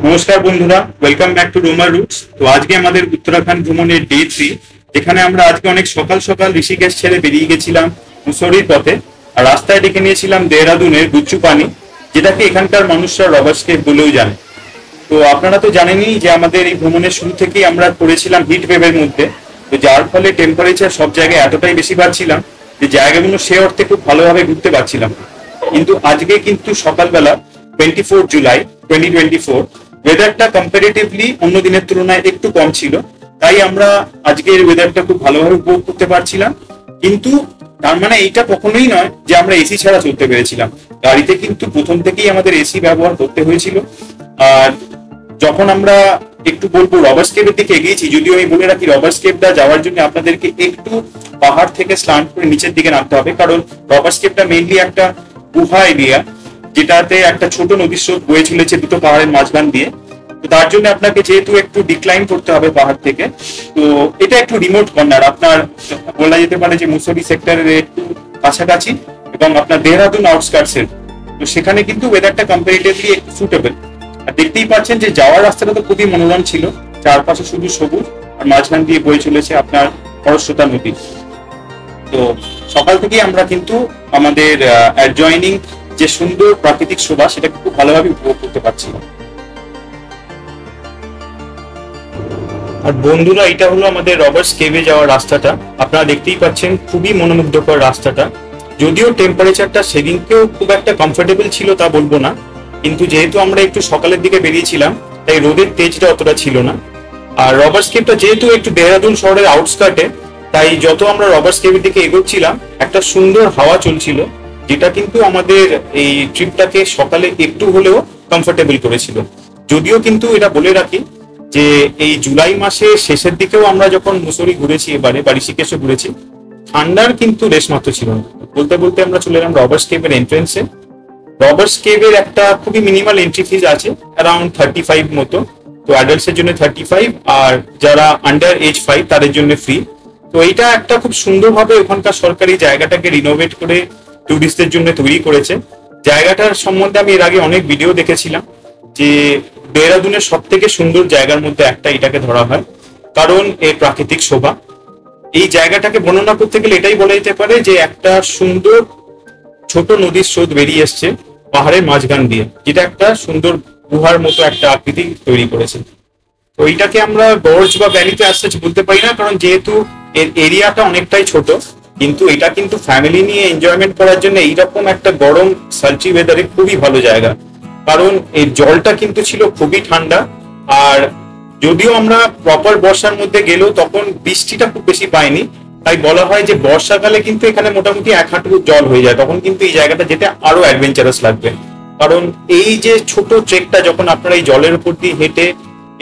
নমস্কার বন্ধুরা, welcome back to রোমার roots. তো আজকে আমাদের উত্তরাখণ্ড ভ্রমণের ডে 3, যেখানে আমরা আজকে অনেক সকাল সকাল ঋষিকেশ ছেড়ে বেরিয়ে গেছিলাম মুসৌরির পথে। আর রাস্তায় ডেকে নিয়েছিলাম দেহরাদুনের গুচ্ছু পানি, যেটাকে এখানকার মানুষরা রবার্স কেভ বলেও জানে। তো আপনারা তো জানেনই যে আমাদের এই ভ্রমণের শুরু থেকেই আমরা পড়েছিলাম হিট ওয়েভের মধ্যে। তো যার ফলে টেম্পারেচার সব জায়গায় এতটাই বেশি পাচ্ছিলাম যে জায়গাগুলো সে অর্থে খুব ভালোভাবে ঘুরতে পারছিলাম। কিন্তু আজকে কিন্তু সকালবেলা 24 জুলাই 2024 ওয়েদারটা কম্পারেটিভলি অন্য দিনের তুলনায় একটু কম ছিল, তাই আমরা আজকের ওয়েদারটা খুব ভালোভাবে উপভোগ করতে পারছিলাম। কিন্তু তার মানে এইটা কখনোই নয় যে আমরা এসি ছাড়া চলতে পেরেছিলাম। গাড়িতে কিন্তু প্রথম থেকেই আমাদের এসি ব্যবহার করতে হয়েছিল। আর যখন আমরা একটু বলবো রবার্স কেভের দিকে এগিয়েছি, যদিও আমি বলে রাখি রবার্স কেভটা যাওয়ার জন্য আপনাদেরকে একটু পাহাড় থেকে স্লান্ট করে নিচের দিকে নামতে হবে, কারণ রবার্স কেভটা মেইনলি একটা গুহা এরিয়া, যেটাতে একটা ছোট নদীর স্রোত বয়ে চলেছে দুটো পাহাড়ের মাঝখান দিয়ে। তো তার জন্য আপনাকে যেহেতু একটু ডিক্লাইন করতে হবে পাহাড় থেকে, তো এটা একটু রিমোট কর্নার, আপনার বলা যেতে পারে যে মুসৌরি সেক্টরের একটু কাছাকাছি এবং আপনার দেহরাদুন আউটস্কার্টসের। তো সেখানে কিন্তু ওয়েদারটা কম্পারেটিভলি একটু সুটেবল। আর দেখতেই পাচ্ছেন যে যাওয়ার রাস্তাটা তো খুবই মনোরম ছিল, চারপাশে শুধু সবুজ আর মাঝখান দিয়ে বয়ে চলেছে আপনার খরস্রোতা নদী। তো সকাল থেকেই আমরা কিন্তু আমাদের অ্যাডজয়নিং যে সুন্দর প্রাকৃতিক শোভা সেটাকে খুব ভালোভাবে উপভোগ করতে পারছি। আর বন্ধুরা, এটা হলো আমাদের রবার্স কেভে যাওয়ার রাস্তাটা। আপনারা দেখতেই পাচ্ছেন খুবই মনোমুগ্ধকর রাস্তাটা। যদিও টেম্পারেচারটা সেদিনকেও খুব একটা কমফোর্টেবল ছিল তা বলবো না, কিন্তু যেহেতু আমরা একটু সকালের দিকে বেরিয়েছিলাম তাই রোদের তেজটা অতটা ছিল না। আর রবার্স কেভটা যেহেতু একটু দেহরাদুন শহরের আউটস্কার্টে, তাই যত আমরা রবার্স কেভের দিকে এগোচ্ছিলাম একটা সুন্দর হাওয়া চলছিল, যেটা কিন্তু আমাদের এই ট্রিপটাকে সকালে একটু হলেও কমফোর্টেবল করেছিল। যদিও কিন্তু এটা বলে রাখি যে এই জুলাই মাসের শেষের দিকেও আমরা যখন মুসৌরি ঘুরেছি, এবারে বা ঋষিকেশে ঘুরেছি, ঠান্ডার কিন্তু রেশমাত্র ছিল না। বলতে বলতে আমরা চলে এলাম রবার্স কেভের এন্ট্রেন্সে। রবার্স কেভের একটা খুবই মিনিমাল এন্ট্রি ফিজ আছে, অ্যারাউন্ড 35 মতো। তো অ্যাডাল্টস এর জন্য 35, আর যারা আন্ডার এজ 5 তাদের জন্য ফ্রি। তো এইটা একটা খুব সুন্দরভাবে ওখানকার সরকারি জায়গাটাকে রিনোভেট করে টুরিস্টদের জন্য তৈরি করেছে। জায়গাটার সম্বন্ধে আমি এর আগে অনেক ভিডিও দেখেছিলাম যে দেহরাদুনের সব থেকে সুন্দর জায়গার মধ্যে একটা এটাকে ধরা হয়, কারণ এর প্রাকৃতিক শোভা। এই জায়গাটাকে বর্ণনা করতে গেলে এটাই বলা যেতে পারে যে একটা সুন্দর ছোট নদীর স্রোত বেরিয়ে এসছে পাহাড়ের মাঝখান দিয়ে, যেটা একটা সুন্দর গুহার মতো একটা আকৃতি তৈরি করেছে। তো এইটাকে আমরা গর্জ বা ভ্যালিতে আসতে বলতে পারি না, কারণ যেহেতু এর এরিয়াটা অনেকটাই ছোট। কিন্তু এটা কিন্তু ফ্যামিলি নিয়ে এনজয়মেন্ট করার জন্য এইরকম একটা গরম সালচি ওয়েদারে খুবই ভালো জায়গা, কারণ এর জলটা কিন্তু ছিল খুবই ঠান্ডা। আর যদিও আমরা প্রপার বর্ষার মধ্যে গেলেও তখন বৃষ্টিটা খুব বেশি পাইনি, তাই বলা হয় যে বর্ষাকালে কিন্তু এখানে মোটামুটি 1 হাঁটু জল হয়ে যায়। তখন কিন্তু এই জায়গাটা যেতে আরো অ্যাডভেঞ্চারাস লাগবে, কারণ এই যে ছোট ট্রেকটা যখন আপনারা এই জলের উপর দিয়ে হেঁটে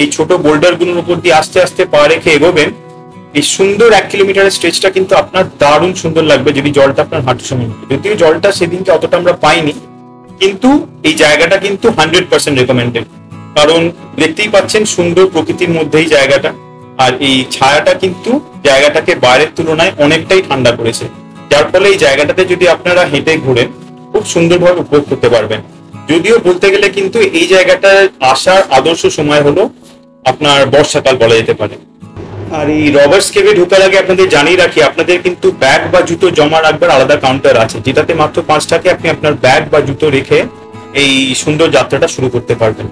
এই ছোট বোল্ডার গুলোর উপর দিয়ে আস্তে আস্তে পা রেখে এগোবেন, এই সুন্দর 1 কিলোমিটারের স্ট্রেচটা কিন্তু আপনার দারুণ সুন্দর লাগবে যদি জলটা আপনার হাঁটুর সমান। যদিও জলটা সেদিনকে অতটা আমরা পাইনি, কিন্তু এই জায়গাটা কিন্তু 100% রেকমেন্ডেড, কারণ দেখতেই পাচ্ছেন সুন্দর প্রকৃতির মধ্যেই জায়গাটা। আর এই ছায়াটা কিন্তু জায়গাটাকে বাইরের তুলনায় অনেকটাই ঠান্ডা করেছে, যার ফলে এই জায়গাটাতে যদি আপনারা হেঁটে ঘুরেন খুব সুন্দরভাবে উপভোগ করতে পারবেন। যদিও বলতে গেলে কিন্তু এই জায়গাটার আসার আদর্শ সময় হলো আপনার বর্ষাকাল বলা যেতে পারে। আর এই রবার্স কেভে ঢোকার আগে আপনাদের জানিয়ে রাখি, আপনাদের কিন্তু ব্যাগ বা জুতো জমা রাখবার আলাদা কাউন্টার আছে, যেটাতে মাত্র 5 টাকায় আপনি আপনার ব্যাগ বা জুতো রেখে এই সুন্দর যাত্রাটা শুরু করতে পারবেন।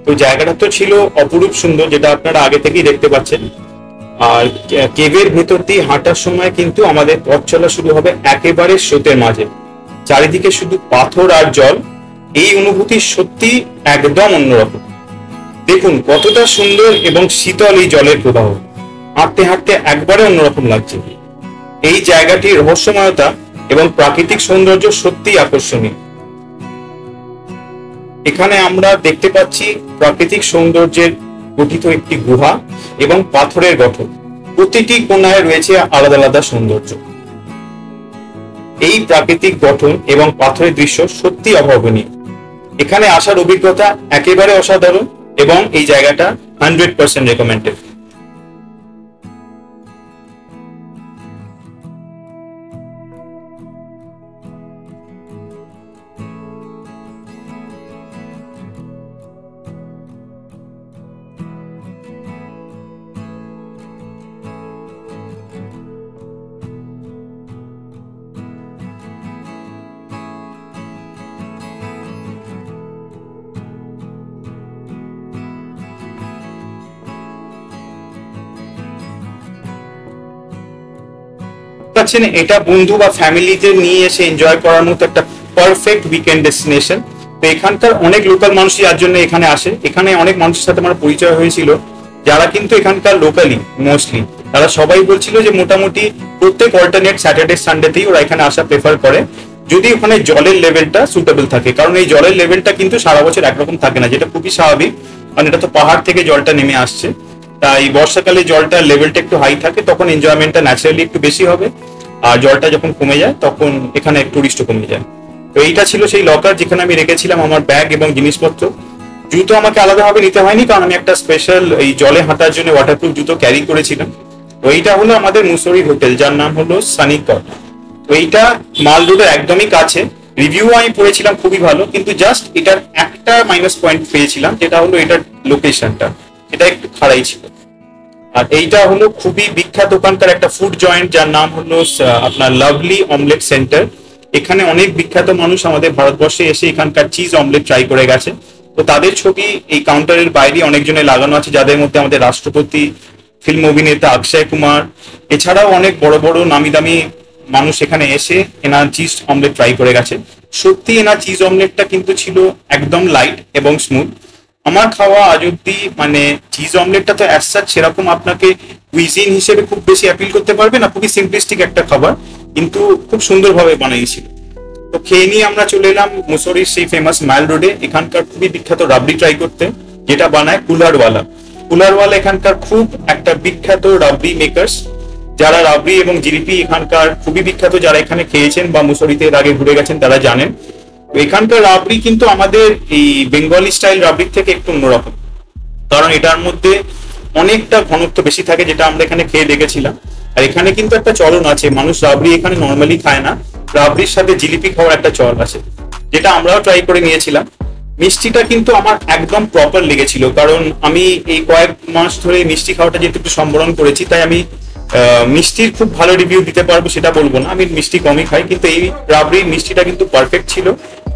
তো জায়গাটা তো ছিল অপরূপ সুন্দর, যেটা আপনারা আগে থেকেই দেখতে পাচ্ছেন। আর কেভের ভেতর দিয়ে হাঁটার সময় কিন্তু আমাদের পথ চলা শুরু হবে একেবারে স্রোতের মাঝে, চারিদিকে শুধু পাথর আর জল। এই অনুভূতি সত্যি একদম অন্যরকম। দেখুন কতটা সুন্দর এবং শীতল এই জলের প্রবাহ, হাঁটতে হাঁটতে একবারে অন্যরকম লাগছে। এই জায়গাটির রহস্যময়তা এবং প্রাকৃতিক সৌন্দর্য সত্যি আকর্ষণীয়। এখানে আমরা দেখতে পাচ্ছি প্রাকৃতিক সৌন্দর্যের গঠিত একটি গুহা এবং পাথরের গঠন, প্রতিটি কোণায় রয়েছে আলাদা আলাদা সৌন্দর্য। এই প্রাকৃতিক গঠন এবং পাথরের দৃশ্য সত্যি অভাবনীয়। এখানে আসার অভিজ্ঞতা একেবারে অসাধারণ এবং এই জায়গাটা 100% রেকমেন্ডেড। পাচ্ছেন এটা বন্ধু বা ফ্যামিলিতে নিয়ে এসে এনজয় করার মতো একটা পারফেক্ট উইকেন্ড ডেস্টিনেশন। তো এখানকার অনেক লোকাল মানুষই যার জন্য এখানে আসে। এখানে অনেক মানুষের সাথে আমার পরিচয় হয়েছিল যারা কিন্তু এখানকার লোকালি মোস্টলি, তারা সবাই বলছিল যে মোটামুটি প্রত্যেক অল্টারনেট স্যাটারডে সানডেতেই ওরা এখানে আসা প্রেফার করে, যদি ওখানে জলের লেভেলটা সুটেবল থাকে। কারণ এই জলের লেভেলটা কিন্তু সারা বছর একরকম থাকে না, যেটা খুবই স্বাভাবিক, কারণ এটা তো পাহাড় থেকে জলটা নেমে আসছে। তাই বর্ষাকালে জলটার লেভেলটা একটু হাই থাকে, তখন এনজয়মেন্টটা ন্যাচারালি একটু বেশি হবে। আর জলটা যখন কমে যায় তখন এখানে টুরিস্টও কমে যায়। তো এইটা ছিল সেই লকার যেখানে আমি রেখেছিলাম আমার ব্যাগ এবং জিনিসপত্র। জুতো আমাকে আলাদাভাবে নিতে হয়নি, কারণ আমি একটা স্পেশাল এই জলে হাঁটার জন্য ওয়াটারপ্রুফ জুতো ক্যারি করেছিলাম। তো এইটা হলো আমাদের মুসৌরি হোটেল, যার নাম হলো সানিকট। তো এইটা মাল রোডের একদমই কাছে। রিভিউ আমি পড়েছিলাম খুবই ভালো, কিন্তু জাস্ট এটার একটা মাইনাস পয়েন্ট পেয়েছিলাম, যেটা হলো এটার লোকেশনটা, এটা একটু খারাই ছিল। আর এইটা হলো খুবই বিখ্যাত ওখানকার একটা ফুড জয়েন্ট, যার নাম হলো আপনার লাভলি অমলেট সেন্টার। এখানে অনেক বিখ্যাত মানুষ আমাদের ভারতবর্ষে এসে এখানকার চিজ অমলেট ট্রাই করে গেছে। তো তাদের ছবি এই কাউন্টারের বাইরে অনেকজনের লাগানো আছে, যাদের মধ্যে আমাদের রাষ্ট্রপতি, ফিল্ম অভিনেতা অক্ষয় কুমার, এছাড়াও অনেক বড় বড় নামি দামি মানুষ এখানে এসে এনার চিজ অমলেট ট্রাই করে গেছে। সত্যি এনার চিজ অমলেটটা কিন্তু ছিল একদম লাইট এবং স্মুথ। আমার খাওয়া আজ অব্দি মানে চিজ অমলেটটা তো অ্যাজ সাচ সেরকম আপনাকে কুইজিন হিসেবে খুব বেশি অ্যাপিল করতে পারবে না, খুবই সিম্পলিস্টিক একটা খাবার, কিন্তু খুব সুন্দরভাবে বানিয়েছিল। তো খেয়ে নিয়ে আমরা চলে এলাম মুসৌরির সেই ফেমাস মাইল রোডে, এখানকার খুবই বিখ্যাত রাবড়ি ট্রাই করতে, যেটা বানায় কুলারওয়ালা। কুলারওয়ালা এখানকার খুব একটা বিখ্যাত রাবড়ি মেকার্স, যারা রাবড়ি এবং জিলিপি এখানকার খুবই বিখ্যাত, যারা এখানে খেয়েছেন বা মুসৌরিতে এর আগে ঘুরে গেছেন তারা জানেন। এখানকার রাবড়ি কিন্তু আমাদের এই বেঙ্গলি স্টাইল রাবড়ির থেকে একটু অন্যরকম, কারণ এটার মধ্যে অনেকটা ঘনত্ব বেশি থাকে, যেটা আমরা এখানে খেয়ে দেখেছিলাম। আর এখানে কিন্তু একটা চলন আছে, মানুষ রাবড়ি এখানে নর্মালি খায় না, রাবড়ির সাথে জিলিপি খাওয়ার একটা চল আছে, যেটা আমরাও ট্রাই করে নিয়েছিলাম। মিষ্টিটা কিন্তু আমার একদম প্রপার লেগেছিল, কারণ আমি এই কয়েক মাস ধরে মিষ্টি খাওয়াটা যেহেতু একটু সম্বরণ করেছি, তাই আমি মিষ্টির খুব ভালো রিভিউ দিতে পারবো সেটা বলবো না, আমি মিষ্টি কমই খাই, কিন্তু এই রাবড়ির মিষ্টিটা কিন্তু পারফেক্ট ছিল।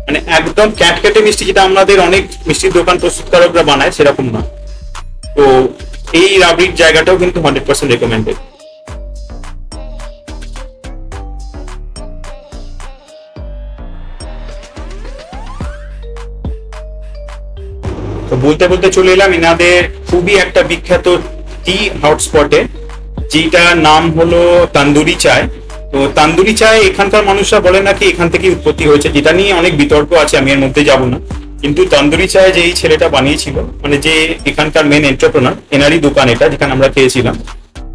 মানে একদম ক্যাটকেটে মিষ্টি, যেটা আমাদের অনেক মিষ্টির দোকান প্রস্তুতকারকরা বানায় সেরকম না। তো এই রাবড়ির জায়গাটাও কিন্তু 100% রেকমেন্ডেড। তো বলতে বলতে চলে এলাম এনাদের খুবই একটা বিখ্যাত টি হটস্পটে, যেটার নাম হলো তান্দুরি চায়। তো তান্দুরি চায় এখানকার মানুষরা বলে নাকি এখান থেকে উৎপত্তি হয়েছে, যেটা নিয়ে অনেক বিতর্ক আছে, আমি এর মধ্যে যাব না। কিন্তু তান্দুরি চায় যে এই ছেলেটা বানিয়েছিল, মানে যে এখানকার মেন এন্টারপ্রেনার, এনারই দোকান এটা যেখানে আমরা খেয়েছিলাম।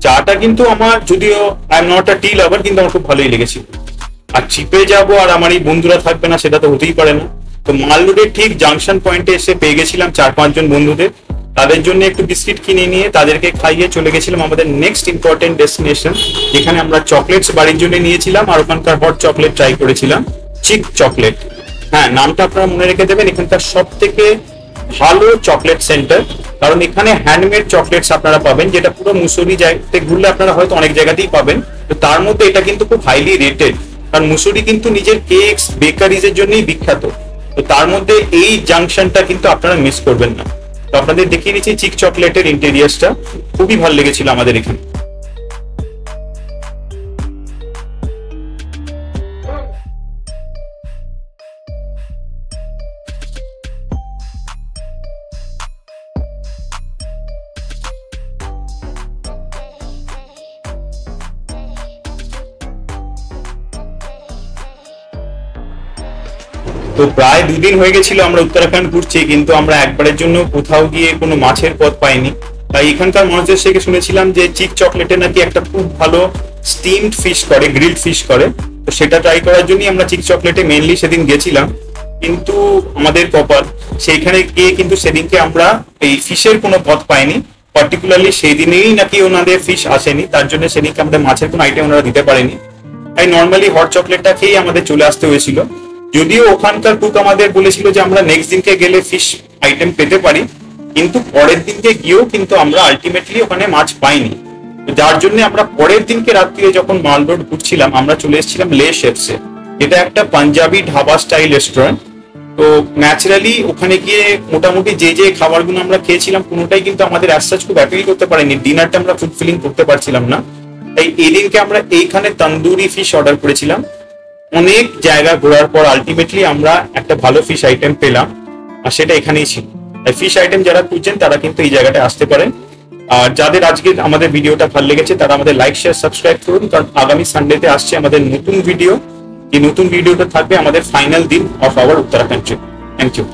চাটা কিন্তু আমার, যদিও আই এম নট আ টি লাভার, কিন্তু আমার খুব ভালোই লেগেছিল। আর চিপে যাব আর আমার এই বন্ধুরা থাকবে না, সেটা তো হতেই পারে না। তো মাল রোডের ঠিক জাংশন পয়েন্টে এসে পেয়ে গেছিলাম 4-5 জন বন্ধুদের, তাদের জন্য একটু বিস্কিট কিনে নিয়ে তাদেরকে খাইয়ে চলে গেছিলাম আমাদের নেক্সট ইম্পর্টেন্ট ডেস্টিনেশন, যেখানে আমরা চকলেটস বাড়ির জন্য নিয়েছিলাম আর ওখানকার হট চকলেট ট্রাই করেছিলাম, চিক চকলেট। হ্যাঁ, নামটা আপনারা মনে রেখে দেবেন, এখানকার সব থেকে ভালো চকলেট সেন্টার, কারণ এখানে হ্যান্ডমেড চকলেটস আপনারা পাবেন, যেটা পুরো মুসৌরি জায়গাতে ঘুরলে আপনারা হয়তো অনেক জায়গাতেই পাবেন। তো তার মধ্যে এটা কিন্তু খুব হাইলি রেটেড, কারণ মুসৌরি কিন্তু নিজের কেকস বেকারিজ এর জন্যই বিখ্যাত। তো তার মধ্যে এই জাংশনটা কিন্তু আপনারা মিস করবেন না। তো আপনাদের দেখিয়ে দিচ্ছি চিক চকলেটের ইন্টেরিয়ার্সটা, খুবই ভালো লেগেছিল আমাদের এখানে। তো প্রায় 2 দিন হয়ে গেছিল আমরা উত্তরাখণ্ড ঘুরছি, কিন্তু আমরা একবারের জন্য কোথাও গিয়ে কোনো মাছের পদ পাইনি। তাই এখানকার মানুষদের থেকে শুনেছিলাম যে চিক চকলেটে নাকি একটা খুব ভালো স্টিমড ফিশ করে, গ্রিলড ফিশ করে। তো সেটা ট্রাই করার জন্যই আমরা চিক চকলেটে মেনলি সেদিন গেছিলাম। কিন্তু আমাদের কপাল, সেইখানে গিয়ে কিন্তু সেদিনকে আমরা এই ফিশের কোনো পদ পাইনি। পার্টিকুলারলি সেই দিনেই নাকি ওনাদের ফিশ আসেনি, তার জন্য সেদিনকে আমাদের মাছের কোনো আইটেম ওনারা দিতে পারেনি। তাই নর্মালি হট চকলেটটা খেয়েই আমাদের চলে আসতে হয়েছিল। যদিও ওখানকার কুক আমাদের বলেছিল যে আমরা নেক্সট দিনকে গেলে ফিশ আইটেম পেতে পারি, কিন্তু পরের দিনকে গিয়েও কিন্তু আমরা আলটিমেটলি ওখানে মাছ পাইনি। যার জন্য আমরা পরের দিনকে রাত্রিরে যখন মাল রোড ঘুরছিলাম, আমরা চলে এসেছিলাম লে শেফসে। এটা একটা পাঞ্জাবি ঢাবা স্টাইল রেস্টুরেন্ট। তো ন্যাচারালি ওখানে গিয়ে মোটামুটি যে যে খাবারগুলো আমরা খেয়েছিলাম কোনোটাই কিন্তু আমাদের অ্যাজ সাচ খুব অ্যাপিল করতে পারেনি, ডিনারটা আমরা ফুলফিলিং করতে পারছিলাম না। তাই এই দিনকে আমরা এইখানে তন্দুরি ফিশ অর্ডার করেছিলাম। অনেক জায়গা ঘোরার পর আলটিমেটলি আমরা একটা ভালো ফিশ আইটেম পেলাম, আর সেটা এখানেই ছিল। তাই ফিশ আইটেম যারা খুঁজছেন তারা কিন্তু এই জায়গাটায় আসতে পারেন। আর যাদের আজকে আমাদের ভিডিওটা ভালো লেগেছে তারা আমাদের লাইক শেয়ার সাবস্ক্রাইব করুন, কারণ আগামী সানডেতে আসছে আমাদের নতুন ভিডিও। এই নতুন ভিডিওটা থাকবে আমাদের ফাইনাল দিন of our Uttarakhand trip. Thank you.